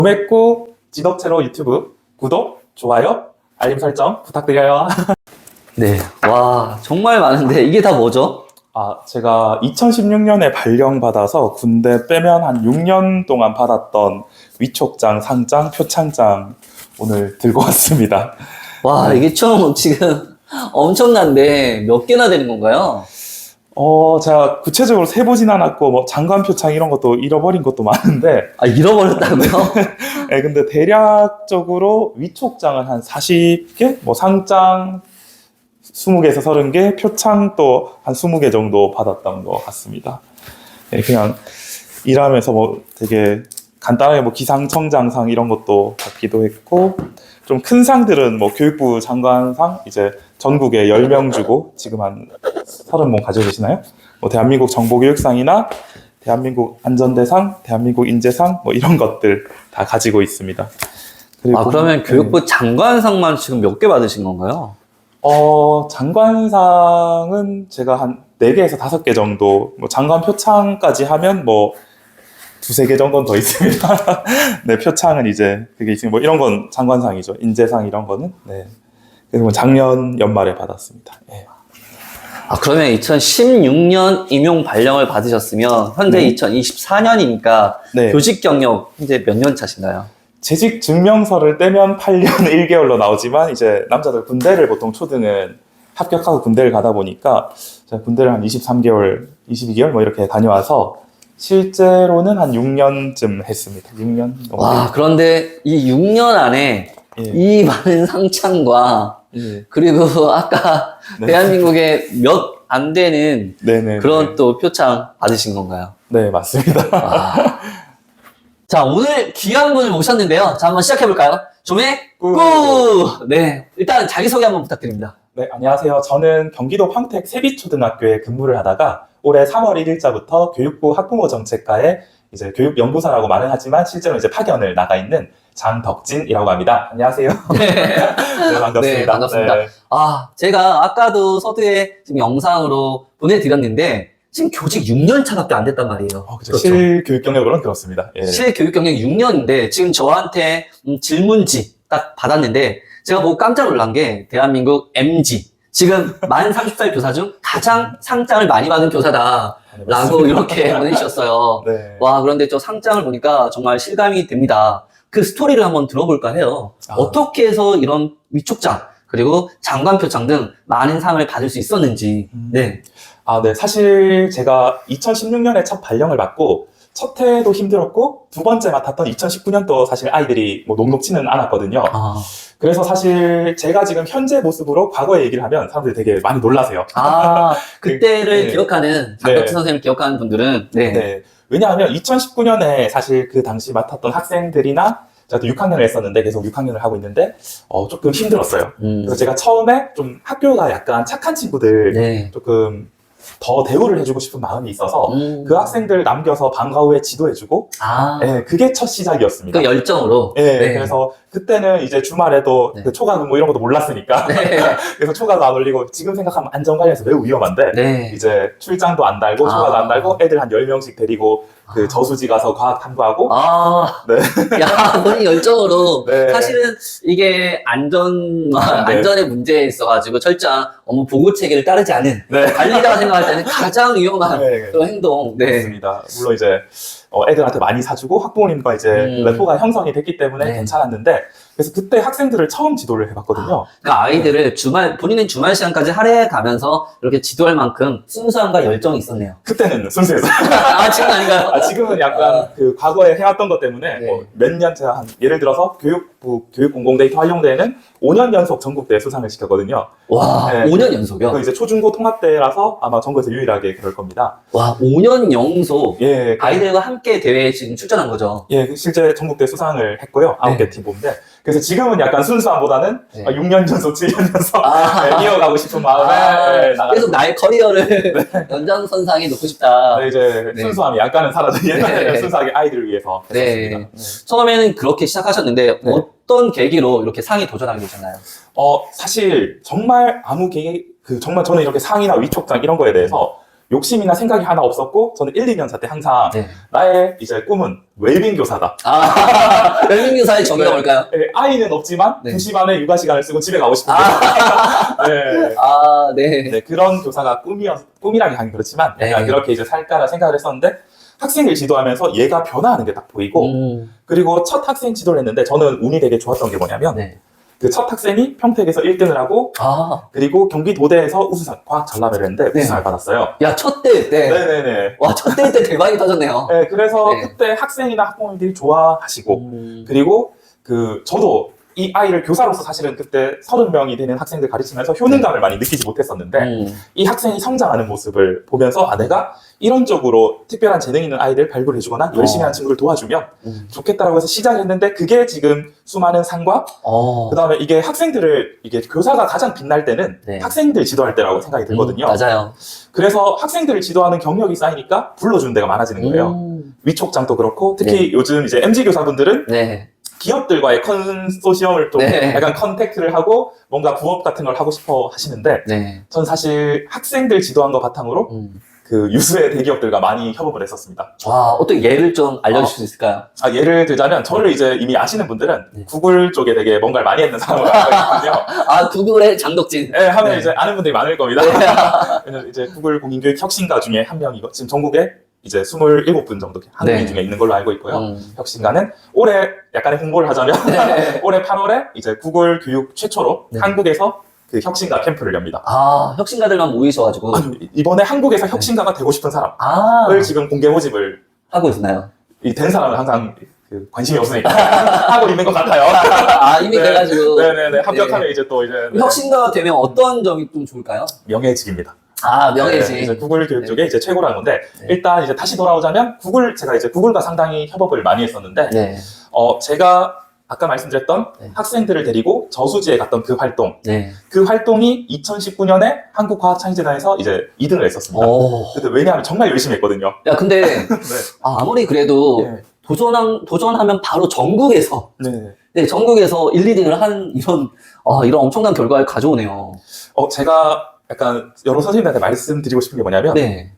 도매구 지덕체로 유튜브 구독, 좋아요, 알림 설정 부탁드려요. 네. 와, 정말 많은데 이게 다 뭐죠? 제가 2016년에 발령받아서 군대 빼면 한 6년 동안 받았던 위촉장, 상장, 표창장 오늘 들고 왔습니다. 와, 이게 총 지금 엄청난데 몇 개나 되는 건가요? 제가 구체적으로 세보진 않았고, 뭐, 장관 표창 이런 것도 잃어버린 것도 많은데. 잃어버렸다고요? 네, 근데 대략적으로 위촉장은 한 40개? 뭐, 상장 20개에서 30개, 표창 또 한 20개 정도 받았던 것 같습니다. 네, 그냥 일하면서 뭐 되게 간단하게 뭐 기상청장상 이런 것도 받기도 했고, 좀 큰 상들은 뭐 교육부 장관상 이제 전국에 10명 주고 지금 한 30명 가지고 계시나요? 뭐 대한민국 정보교육상이나 대한민국 안전대상, 대한민국 인재상 뭐 이런 것들 다 가지고 있습니다. 그리고 그러면 교육부 장관상만 지금 몇 개 받으신 건가요? 장관상은 제가 한 4개에서 5개 정도, 뭐 장관 표창까지 하면 뭐 2-3개 정도는 더 있습니다. 네, 표창은 이제 그게 있으면 뭐 이런 건 장관상이죠. 인재상 이런 거는. 네. 그래서 뭐 작년 연말에 받았습니다. 네. 그러면 2016년 임용 발령을 받으셨으면 현재 네. 2024년이니까 네. 교직 경력 현재 몇 년 차신가요? 재직 증명서를 떼면 8년 1개월로 나오지만 이제 남자들 군대를 보통 초등은 합격하고 군대를 가다 보니까 제가 군대를 한 23개월, 22개월 뭐 이렇게 다녀와서 실제로는 한 6년쯤 했습니다. 6년? 와, 그런데 이 6년 안에 예. 이 많은 상장과 예. 그리고 아까 네. 대한민국에 몇 안 되는 네네. 그런 또 표창 받으신 건가요? 네, 맞습니다. 자, 오늘 귀한 분을 모셨는데요. 자, 한번 시작해볼까요? 조매꾸! 네, 일단 자기소개 한번 부탁드립니다. 네, 안녕하세요. 저는 경기도 평택 세비초등학교에 근무를 하다가 올해 3월 1일자부터 교육부 학부모 정책과에 이제 교육연구사라고 말은 하지만 실제로 이제 파견을 나가 있는 장덕진이라고 합니다. 안녕하세요. 네, 반갑습니다. 네, 반갑습니다. 네. 제가 아까도 서두에 지금 영상으로 보내드렸는데 지금 교직 6년 차밖에 안 됐단 말이에요. 그렇죠. 실교육 경력으로는 그렇습니다. 예. 실교육 경력 6년인데 지금 저한테 질문지 딱 받았는데 제가 보고 깜짝 놀란 게 대한민국 MG 지금 만 30살 교사 중 가장 상장을 많이 받은 교사다라고 이렇게 보내주셨어요. 네. 와, 그런데 저 상장을 보니까 정말 실감이 됩니다. 그 스토리를 한번 들어볼까 해요. 어떻게 해서 이런 위촉장 그리고 장관표창 등 많은 상을 받을 수 있었는지. 네. 네. 사실 제가 2016년에 첫 발령을 받고 첫 해도 힘들었고 두 번째 맡았던 2019년도 사실 아이들이 뭐 녹록치는 않았거든요. 그래서 사실 제가 지금 현재 모습으로 과거의 얘기를 하면 사람들이 되게 많이 놀라세요. 그때를 네. 기억하는 장덕진 선생님을 기억하는 분들은 네. 왜냐하면 2019년에 사실 그 당시 맡았던 학생들이나 제가 또 6학년을 했었는데 계속 6학년을 하고 있는데 조금 힘들었어요. 그래서 제가 처음에 좀 학교가 약간 착한 친구들 조금 더 대우를 해주고 싶은 마음이 있어서 그 학생들 남겨서 방과 후에 지도해주고 네, 그게 첫 시작이었습니다. 그 열정으로? 네, 그래서 그때는 이제 주말에도 그 초과근 뭐 이런 것도 몰랐으니까 그래서 초과도 안 올리고 지금 생각하면 안전관리에서 매우 위험한데 이제 출장도 안 달고 초과도 안 달고 애들 한 10명씩 데리고 그 저수지 가서 과학 탐구하고 야, 본인 열정으로 사실은 이게 안전에 문제에 있어가지고 철저한 업무 보고 체계를 따르지 않은 관리자가 생각할 때는 가장 위험한 그런 행동. 맞습니다. 물론 이제 애들한테 많이 사주고 학부모님과 이제 래포가 형성이 됐기 때문에 괜찮았는데 그래서 그때 학생들을 처음 지도를 해봤거든요. 그러니까 아이들을 본인은 주말 시간까지 할애해 가면서 이렇게 지도할 만큼 순수함과 열정이 있었네요. 그때는 순수했어요. 지금 아닌가요? 지금은 약간 그 과거에 해왔던 것 때문에 뭐 몇 년 제가 예를 들어서 교육부 교육공공데이터 활용대회는 5년 연속 전국대회 수상을 시켰거든요. 와, 5년 연속이요? 이제 초중고 통합대회라서 아마 전국에서 유일하게 그럴 겁니다. 와, 5년 연속 아이들과 함께 대회에 지금 출전한 거죠? 실제 전국대회 수상을 했고요. 9개 팀 보는데 그래서 지금은 약간 순수함보다는 6년 전속, 7년 전속 이어가고 싶은 마음에 계속 나의 커리어를 연장선상에 놓고 싶다. 이제 순수함이 약간은 사라져 옛날에 순수하게 아이들을 위해서 했습니다. 처음에는 그렇게 시작하셨는데 어떤 계기로 이렇게 상에 도전하게 되셨나요? 사실 정말 아무 계기 정말 저는 이렇게 상이나 위촉장 이런 거에 대해서 욕심이나 생각이 하나 없었고 저는 1, 2년차 때 항상 네. 나의 이제 꿈은 웰빙 교사다. 아, 웰빙교사의 정의가 네. 뭘까요? 네, 아이는 없지만 네. 2시 반에 육아 시간을 쓰고 집에 가고 싶은데 네. 아, 네. 네, 그런 교사가 꿈이라기 하긴 그렇지만 약간 네. 그렇게 이제 살까라 생각을 했었는데 학생을 지도하면서 얘가 변화하는 게 딱 보이고 그리고 첫 학생 지도를 했는데 저는 운이 되게 좋았던 게 뭐냐면 네. 그 첫 학생이 평택에서 1등을 하고 아, 그리고 경기도대에서 우수상 과학 전람회를 했는데 네. 우수상을 받았어요. 야, 첫 대회 때. 네네네. 와, 첫 대회 때 대박이 터졌네요. 네, 그래서 네. 그때 학생이나 학부모님들이 좋아하시고 그리고 저도 이 아이를 교사로서 사실은 그때 30명이 되는 학생들 가르치면서 효능감을 많이 느끼지 못했었는데 이 학생이 성장하는 모습을 보면서 내가 이런 쪽으로 특별한 재능 있는 아이들 발굴해주거나 열심히 하는 친구를 도와주면 좋겠다라고 해서 시작했는데 그게 지금 수많은 상과 그 다음에 이게 학생들을 이게 교사가 가장 빛날 때는 네. 학생들 지도할 때라고 생각이 들거든요. 맞아요. 그래서 학생들을 지도하는 경력이 쌓이니까 불러주는 데가 많아지는 거예요. 위촉장도 그렇고 특히 요즘 이제 MZ 교사분들은 네. 기업들과의 컨소시엄을 좀 네. 약간 컨택트를 하고 뭔가 부업 같은 걸 하고 싶어 하시는데 네. 전 사실 학생들 지도한 거 바탕으로 그 유수의 대기업들과 많이 협업을 했었습니다. 와, 어떻게 예를 좀 알려주실 수 있을까요? 예를 들자면 저를 이제 이미 아시는 분들은 네. 구글 쪽에 되게 뭔가를 많이 했는 사람으로 알고 있거든요. 아, 구글의 장덕진. 네, 하면 네. 이제 아는 분들이 많을 겁니다. 왜냐면 이제 구글 공인교육 혁신가 중에 한 명이고 지금 전국에 이제 27분 정도 한국인 네. 중에 있는 걸로 알고 있고요. 혁신가는 올해 약간의 홍보를 하자면 네. 올해 8월에 이제 구글 교육 최초로 네. 한국에서 그 혁신가 캠프를 엽니다. 아, 혁신가들만 모이셔가지고. 이번에 한국에서 혁신가가 되고 싶은 사람을 아, 지금 공개 모집을 하고 있나요? 된 사람은 항상 그 관심이 없으니까 하고 있는 것 같아요. 아, 이미 네. 돼가지고. 네네네. 합격하면 이제 또 이제 혁신가가 되면 어떤 점이 좀 좋을까요? 명예직입니다. 아, 명예직. 네, 이제 구글 교육 네. 쪽에 이제 최고라는 건데 네. 일단 이제 다시 돌아오자면 제가 이제 구글과 상당히 협업을 많이 했었는데 네. 제가 아까 말씀드렸던 네. 학생들을 데리고 저수지에 갔던 그 활동, 네. 그 활동이 2019년에 한국과학창의재단에서 이제 2등을 했었습니다. 오. 근데 왜냐하면 정말 열심히 했거든요. 야, 근데, 네. 아무리 그래도 네. 도전하면 바로 전국에서, 네. 네, 전국에서 1, 2등을 한 이런 엄청난 결과를 가져오네요. 제가 약간 여러 선생님들한테 말씀드리고 싶은 게 뭐냐면 네.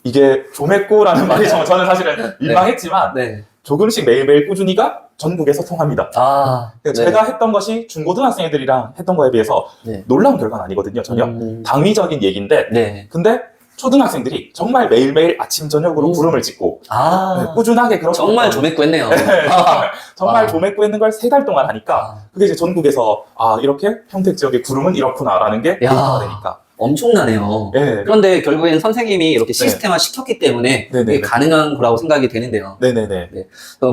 이게 조맥구라는 말이 저는 사실은 민망했지만 네. 조금씩 매일매일 꾸준히가 전국에서 통합니다. 아, 네. 제가 했던 것이 중고등학생 애들이랑 했던 거에 비해서 네. 놀라운 결과는 아니거든요, 전혀. 당위적인 얘기인데 네. 근데 초등학생들이 정말 매일매일 아침 저녁으로 구름을 찍고 아, 꾸준하게 그렇게 정말 했던 조맥구했네요. 정말 아. 조맥구 했는 걸 3달 동안 하니까 그게 이제 전국에서 이렇게 평택 지역의 구름은 이렇구나라는 게 데이터가 되니까 엄청나네요. 네. 그런데 결국엔 선생님이 이렇게 시스템화 시켰기 때문에 네네네. 이게 가능한 거라고 생각이 되는데요. 네네네.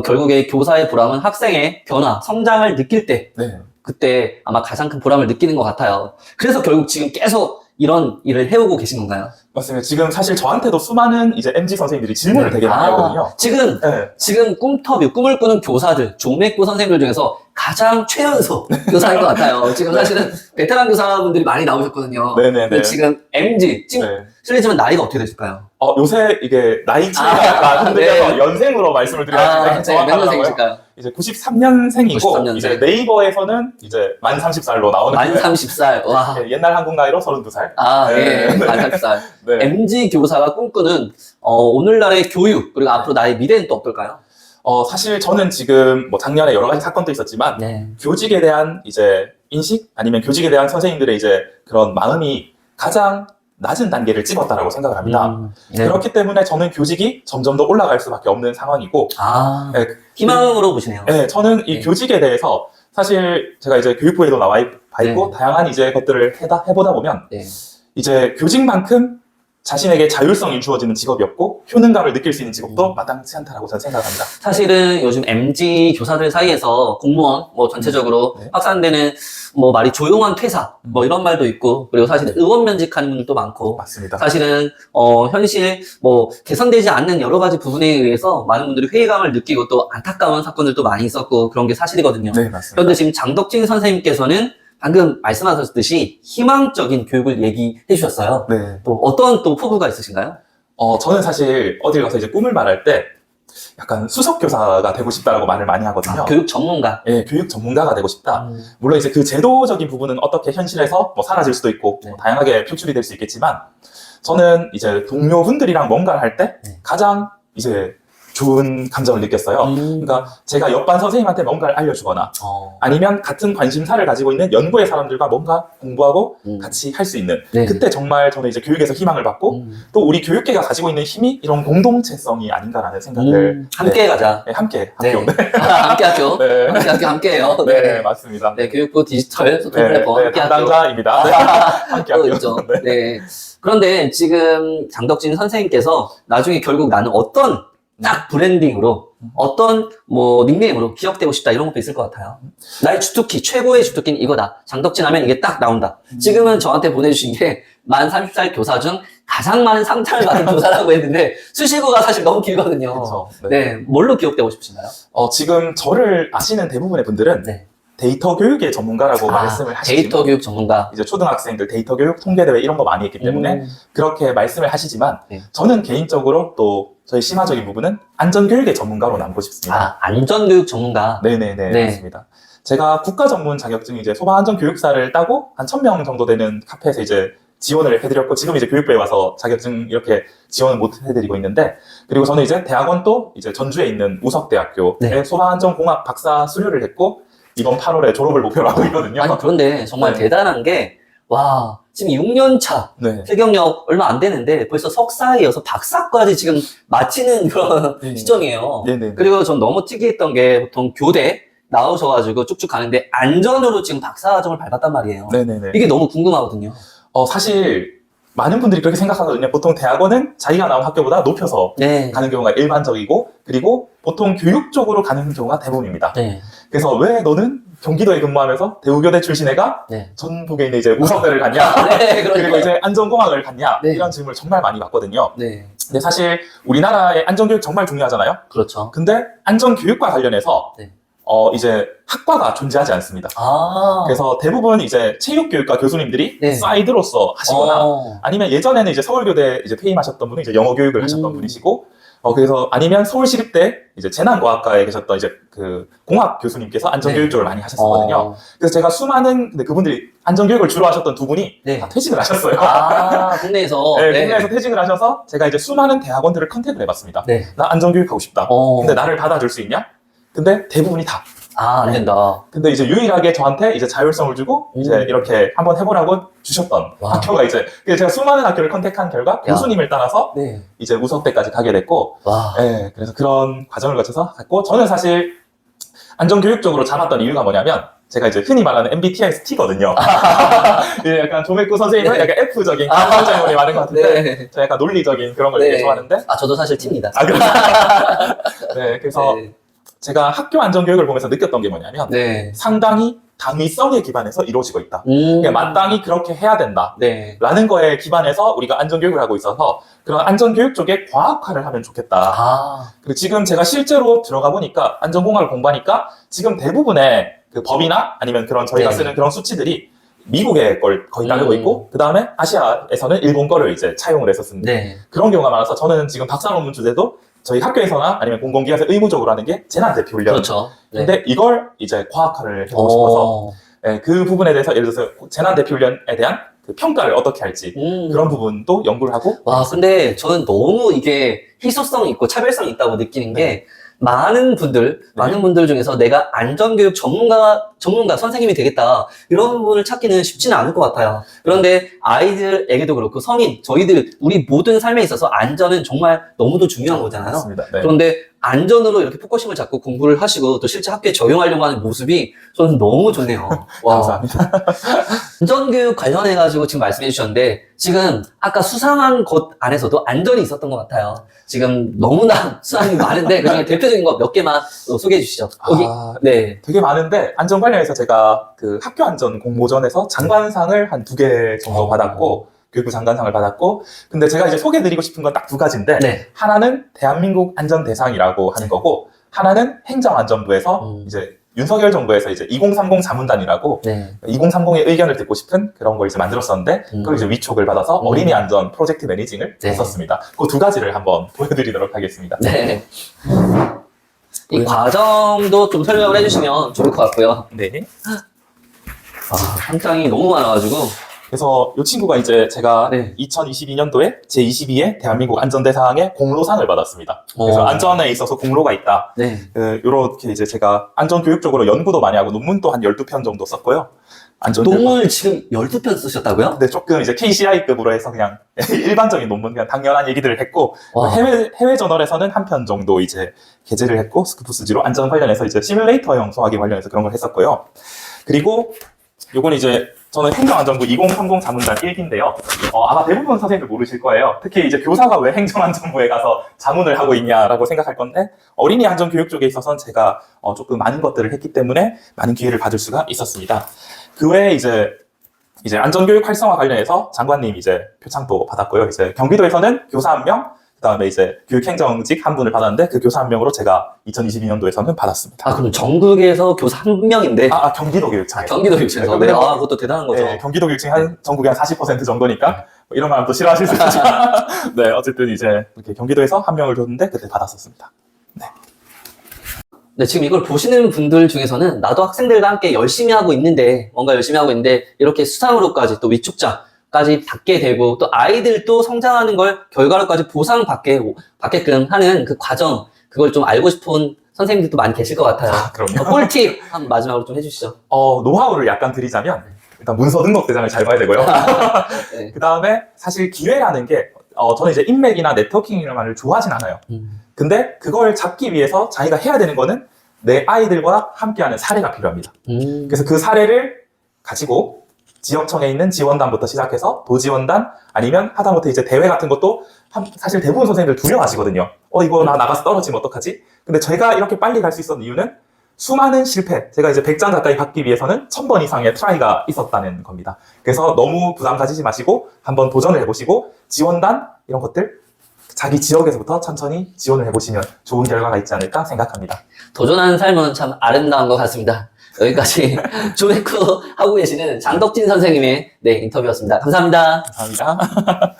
결국에 교사의 보람은 학생의 변화, 성장을 느낄 때, 네. 그때 아마 가장 큰 보람을 느끼는 것 같아요. 그래서 결국 지금 계속 이런 일을 해오고 계신 건가요? 맞습니다. 지금 사실 저한테도 수많은 이제 MZ 선생님들이 질문을 되게 많이 하거든요. 지금 네. 꿈터뷰, 꿈을 꾸는 교사들, 조맥구 선생님들 중에서 가장 최연소 교사인 것 같아요. 지금 사실은 베테랑 교사분들이 많이 나오셨거든요. 네네네. 근데 지금 MG, 지금 네. 실례지만 나이가 어떻게 되실까요? 요새 이게 나이 차이가 흔들려서 네. 연생으로 말씀을 드려야지 몇 정확하더라고요. 년생이실까요? 이제 93년생이고 93년생. 이제 네이버에서는 이제 만 30살로 나오는 만 거예요. 30살. 와. 네, 옛날 한국 나이로 32살. 아, 예. 네. 만 30살. 네. MG 교사가 꿈꾸는, 오늘날의 교육, 그리고 앞으로 나의 미래는 또 어떨까요? 사실 저는 지금 뭐 작년에 여러 가지 사건도 있었지만 네. 교직에 대한 이제 인식 아니면 교직에 대한 선생님들의 이제 그런 마음이 가장 낮은 단계를 찍었다라고 생각을 합니다. 네. 그렇기 때문에 저는 교직이 점점 더 올라갈 수밖에 없는 상황이고 아, 네, 희망으로 보시네요. 네, 저는 이 네. 교직에 대해서 사실 제가 이제 교육부에도 나와 있고 네. 다양한 이제 것들을 해보다 보면 네. 이제 교직만큼 자신에게 자율성이 주어지는 직업이 없고 효능감을 느낄 수 있는 직업도 마땅치 않다라고 저는 생각합니다. 사실은 요즘 MG 교사들 사이에서 공무원, 뭐 전체적으로 네. 확산되는 뭐 말이 조용한 퇴사, 뭐 이런 말도 있고, 그리고 사실 의원 면직하는 분들도 많고, 맞습니다. 사실은 현실 뭐 개선되지 않는 여러 가지 부분에 의해서 많은 분들이 회의감을 느끼고 또 안타까운 사건들도 많이 있었고 그런 게 사실이거든요. 네, 맞습니다. 그런데 지금 장덕진 선생님께서는 방금 말씀하셨듯이 희망적인 교육을 얘기해 주셨어요. 네. 또 어떤 또 포부가 있으신가요? 저는 사실 어딜 가서 이제 꿈을 말할 때 약간 수석교사가 되고 싶다라고 말을 많이 하거든요. 교육 전문가. 예, 교육 전문가가 되고 싶다. 물론 이제 그 제도적인 부분은 어떻게 현실에서 뭐 사라질 수도 있고 네. 뭐 다양하게 표출이 될 수 있겠지만 저는 이제 동료분들이랑 뭔가를 할 때 네. 가장 이제 좋은 감정을 느꼈어요. 그러니까 제가 옆반 선생님한테 뭔가를 알려주거나 아니면 같은 관심사를 가지고 있는 연구의 사람들과 뭔가 공부하고 같이 할 수 있는 네. 그때 정말 저는 이제 교육에서 희망을 받고 또 우리 교육계가 가지고 있는 힘이 이런 공동체성이 아닌가라는 생각을 함께 가자. 네, 함께 네. 학교 함께 학교. 네. 함께 학교 함께해요. 네, 맞습니다. 네, 교육부 디지털 소통 플랫폼 함께 학교. 담당자입니다. 함께 또 학교. 있죠. 네. 그런데 지금 장덕진 선생님께서 나중에 결국 나는 어떤 딱 브랜딩으로 어떤 뭐 닉네임으로 기억되고 싶다 이런 것도 있을 것 같아요. 나의 주특기, 최고의 주특기는 이거다. 장덕진 하면 이게 딱 나온다. 지금은 저한테 보내주신 게 만 30살 교사 중 가장 많은 상장을 받은 교사라고 했는데 수식어가 사실 너무 길거든요. 그쵸. 네. 뭘로 기억되고 싶으신가요? 지금 저를 아시는 대부분의 분들은 네. 데이터 교육의 전문가라고 말씀을 하시지만 데이터 교육 전문가. 이제 초등학생들 데이터 교육 통계대회 이런 거 많이 했기 때문에 그렇게 말씀을 하시지만 네. 저는 개인적으로 또 저희 심화적인 부분은 안전교육의 전문가로 남고 싶습니다. 안전교육 전문가. 네네네, 네. 맞습니다. 제가 국가 전문 자격증 이제 소방안전교육사를 따고 한 1000명 정도 되는 카페에서 이제 지원을 해드렸고 지금 이제 교육부에 와서 자격증 이렇게 지원을 못 해드리고 있는데 그리고 저는 이제 대학원 또 이제 전주에 있는 우석대학교에 네. 소방안전공학 박사 수료를 했고 이번 8월에 졸업을 목표로 하고 있거든요. 아니, 그런데 정말 네. 대단한 게, 와, 지금 6년 차. 네. 실경력 얼마 안 되는데 벌써 석사에 이어서 박사까지 지금 마치는 그런 네. 시점이에요. 네네. 그리고 전 너무 특이했던 게 보통 교대 나오셔가지고 쭉쭉 가는데 안전으로 지금 박사과정을 밟았단 말이에요. 네네네. 이게 너무 궁금하거든요. 사실 많은 분들이 그렇게 생각하거든요. 보통 대학원은 자기가 나온 학교보다 높여서 네. 가는 경우가 일반적이고 그리고 보통 교육 쪽으로 가는 경우가 대부분입니다. 네. 그래서 왜 너는 경기도에 근무하면서 대우교대 출신 애가 네. 전북에 있는 이제 우석대를 갔냐? 네, 그리고 그러니까. 이제 안전공학을 갔냐? 네. 이런 질문을 정말 많이 받거든요. 네. 근데 사실 우리나라의 안전교육 정말 중요하잖아요. 그렇죠. 근데 안전교육과 관련해서 네. 이제 학과가 존재하지 않습니다. 아. 그래서 대부분 이제 체육교육과 교수님들이 네. 사이드로서 하시거나 아니면 예전에는 이제 서울교대 이제 퇴임하셨던 분이 이제 영어 교육을 하셨던 분이시고 그래서 아니면 서울시립대 이제 재난과학과에 계셨던 이제 그 공학 교수님께서 안전교육 네. 쪽을 많이 하셨었거든요. 그래서 제가 수많은 근데 그분들이 안전교육을 주로 하셨던 두 분이 네. 다 퇴직을 하셨어요. 국내에서. 네, 네. 국내에서 퇴직을 하셔서 제가 이제 수많은 대학원들을 컨택을 해봤습니다. 네. 나 안전교육 하고 싶다. 근데 나를 받아줄 수 있냐? 근데 대부분이 다. 안 된다. 근데 이제 유일하게 저한테 이제 자율성을 주고 이제 이렇게 한번 해보라고 주셨던 와. 학교가 이제 그래서 제가 수많은 학교를 컨택한 결과 교수님을 따라서 네. 이제 우석대까지 가게 됐고 와. 네, 그래서 그런 과정을 거쳐서 갔고 저는 사실 안전교육적으로 잡았던 이유가 뭐냐면 제가 이제 흔히 말하는 MBTI T거든요. 예, 약간 조맥구 선생님은 네. 약간 F적인 감정자분이 많은 것 같은데 네. 저 약간 논리적인 그런 걸 네. 되게 좋아하는데 저도 사실 T입니다. 네, 그래서 네. 제가 학교 안전교육을 보면서 느꼈던 게 뭐냐면 네. 상당히 당위성에 기반해서 이루어지고 있다. 그러니까 마땅히 그렇게 해야 된다. 네. 라는 거에 기반해서 우리가 안전교육을 하고 있어서 그런 안전교육 쪽에 과학화를 하면 좋겠다. 그리고 지금 제가 실제로 들어가 보니까 안전공학을 공부하니까 지금 대부분의 그 법이나 아니면 그런 저희가 네. 쓰는 그런 수치들이 미국의 걸 거의 따르고 있고 그 다음에 아시아에서는 일본 거를 이제 차용을 해서 쓴 네. 그런 경우가 많아서 저는 지금 박사 논문 주제도 저희 학교에서나 아니면 공공기관에서 의무적으로 하는 게 재난 대피 훈련. 그렇죠. 네. 근데 이걸 이제 과학화를 해보고 싶어서 네, 그 부분에 대해서 예를 들어서 재난 대피 훈련에 대한 그 평가를 어떻게 할지 그런 부분도 연구를 하고. 와, 근데 저는 너무 이게 희소성이 있고 차별성이 있다고 느끼는 게 많은 분들 중에서 내가 안전교육 전문가 선생님이 되겠다. 이런 분을 찾기는 쉽지는 않을 것 같아요. 그런데 아이들에게도 그렇고 성인, 저희들, 우리 모든 삶에 있어서 안전은 정말 너무도 중요한 거잖아요. 맞습니다. 네. 그런데 안전으로 이렇게 포커싱을 잡고 공부를 하시고 또 실제 학교에 적용하려고 하는 모습이 저는 너무 좋네요. 와. 감사합니다. 안전교육 관련해가지고 지금 말씀해 주셨는데 지금 아까 수상한 것 안에서도 안전이 있었던 것 같아요. 지금 너무나 수상이 많은데 그중에 대표적인 거 몇 개만 소개해 주시죠. 여기. 네. 되게 많은데 안전 관련해서 제가 그 학교 안전 공모전에서 장관상을 한 2개 정도 받았고 교육부 장관상을 받았고 근데 제가 이제 소개해드리고 싶은 건 딱 2가지인데 네. 하나는 대한민국 안전대상이라고 하는 거고 하나는 행정안전부에서 이제 윤석열 정부에서 이제 2030 자문단이라고 네. 2030의 의견을 듣고 싶은 그런 걸 이제 만들었었는데 그걸 이제 위촉을 받아서 어린이 안전 프로젝트 매니징을 네. 했었습니다. 그 2가지를 한번 보여드리도록 하겠습니다. 네. 이 과정도 좀 설명을 해주시면 좋을 것 같고요. 네. 아, 상장이 너무 많아가지고 그래서 이 친구가 이제 제가 네. 2022년도에 제22회 대한민국 안전대상의 공로상을 받았습니다. 그래서 오. 안전에 있어서 공로가 있다. 네. 요렇게 이제 제가 안전교육적으로 연구도 많이 하고 논문도 한 12편 정도 썼고요. 논문을 지금 12편 쓰셨다고요? 근데 조금 이제 KCI급으로 해서 그냥 일반적인 논문, 그냥 당연한 얘기들을 했고, 와. 해외 저널에서는 한 편 정도 이제 게재를 했고, 스크푸스지로 안전 관련해서 이제 시뮬레이터형 소화기 관련해서 그런 걸 했었고요. 그리고 요건 이제 저는 행정안전부 2030 자문단 1기인데요. 아마 대부분 선생님들 모르실 거예요. 특히 이제 교사가 왜 행정안전부에 가서 자문을 하고 있냐라고 생각할 건데, 어린이 안전교육 쪽에 있어서는 제가 조금 많은 것들을 했기 때문에 많은 기회를 받을 수가 있었습니다. 그 외에 이제 안전교육 활성화 관련해서 장관님 이제 표창도 받았고요. 이제 경기도에서는 교사 1명, 그 다음에 이제 교육행정직 한 분을 받았는데 그 교사 1명으로 제가 2022년도에서는 받았습니다. 아, 그럼 전국에서 교사 한 명인데. 경기도 교육청. 경기도 교육청에서. 네, 그것도 대단한 거죠. 네, 경기도 교육청이 한 전국의 한 40% 정도니까 뭐 이런 말하면 또 싫어하실 수 있지만 네, 어쨌든 이제 이렇게 경기도에서 한 명을 줬는데 그때 받았었습니다. 네, 지금 이걸 보시는 분들 중에서는 나도 학생들과 함께 열심히 하고 있는데, 뭔가 열심히 하고 있는데, 이렇게 수상으로까지 또 위촉장까지 받게 되고, 또 아이들도 성장하는 걸 결과로까지 보상받게끔 하는 그 과정, 그걸 좀 알고 싶은 선생님들도 많이 계실 것 같아요. 그럼요. 꿀팁 한 마지막으로 좀 해주시죠. 노하우를 약간 드리자면 일단 문서 등록 대장을 잘 봐야 되고요. 네. 그 다음에 사실 기회라는 게 저는 이제 인맥이나 네트워킹이라는 말을 좋아하진 않아요. 근데 그걸 잡기 위해서 자기가 해야 되는 거는 내 아이들과 함께하는 사례가 필요합니다. 그래서 그 사례를 가지고 지역청에 있는 지원단부터 시작해서 도지원단 아니면 하다못해 이제 대회 같은 것도 사실 대부분 선생님들 두려워하시거든요. 이거 나 나가서 떨어지면 어떡하지? 근데 제가 이렇게 빨리 갈 수 있었던 이유는 수많은 실패, 제가 이제 100장 가까이 받기 위해서는 1000번 이상의 트라이가 있었다는 겁니다. 그래서 너무 부담 가지지 마시고 한번 도전을 해보시고 지원단 이런 것들 자기 지역에서부터 천천히 지원을 해보시면 좋은 결과가 있지 않을까 생각합니다. 도전하는 삶은 참 아름다운 것 같습니다. 여기까지 조메쿠 하고 계시는 장덕진 선생님의 인터뷰였습니다. 감사합니다. 감사합니다.